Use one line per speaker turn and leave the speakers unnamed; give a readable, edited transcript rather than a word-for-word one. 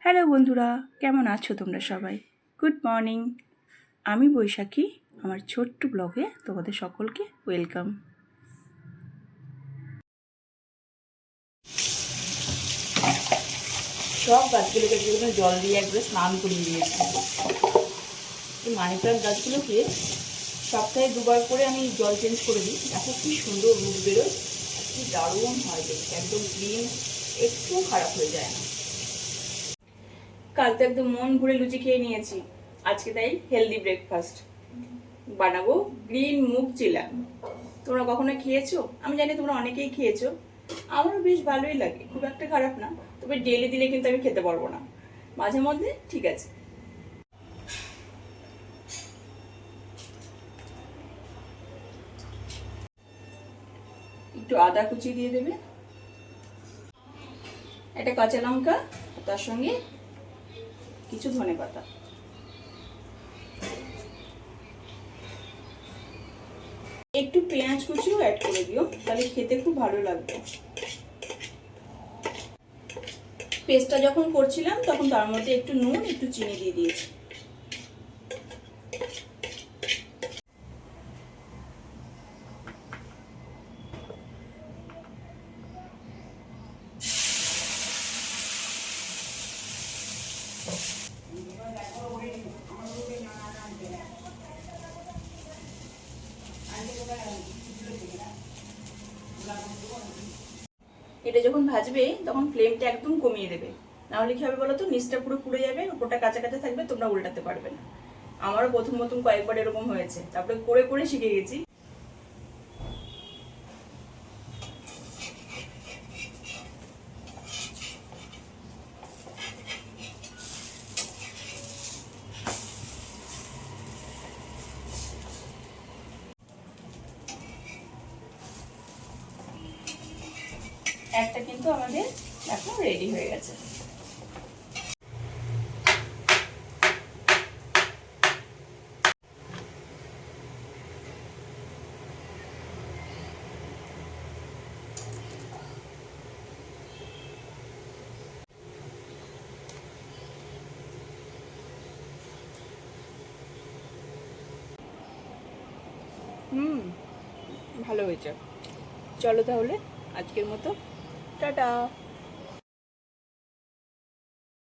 Hello বন্ধুরা, কেমন আছো তোমরা সবাই? Good morning. আমি বৈশাখী। আমার ছোট্ট ব্লগে তোমাদের সকলকে ওয়েলকাম।
সব গাছগুলোকে জল দিয়ে একবারে স্নান করিয়ে দিয়েছি। এই মানি প্লান্ট গাছগুলোকে সপ্তাহে দুবার করে আমি জল চেঞ্জ করে দিই। দেখো কি সুন্দর রূপ বেরোয়, কি দারুণ হয়, দেখতে একদম গ্রিন, একটু খারাপ হয়ে যায় না। কাল তো একদম মন ভরে লুচি খেয়ে নিয়েছি। আজকে তাই হেলদি ব্রেকফাস্ট বানাবো, গ্রিন মুগ চিলা। তোমরা কখনো খেয়েছো? আমি জানি তোমরা অনেকেই খেয়েছো। আমারও বেশ ভালোই লাগে, খুব একটা খারাপ না। তবে ডেলি দিলে কিন্তু আমি খেতে পারবো না, মাঝে মধ্যে ঠিক আছে। একটু আদা কুচি দিয়ে দেবে, একটা কাঁচা লঙ্কা, তার সঙ্গে কিছু ধনেপাতা। একটু পেঁয়াজ কুচিও অ্যাড করে দিও, তাহলে খেতে খুব ভালো লাগবে। পেস্টটা যখন করছিলাম তখন তার মধ্যে একটু নুন, একটু চিনি দিয়ে দিয়েছি। এটা যখন ভাজবে তখন ফ্লেমটা একদম কমিয়ে দেবে, নাহলে কি হবে বলো তো, নিচটা পুরো পুড়ে যাবে, উপরটা কাঁচা কাঁচা থাকবে, তোমরা উল্টাতে পারবে না। আমারও প্রথম প্রথম কয়েকবার এরকম হয়েছে, তারপরে করে করে শিখে গেছি। একটা কিন্তু আমাদের এখন রেডি হয়ে গেছে। ভালো হয়েছে। চলো তাহলে আজকের মতো টাটা।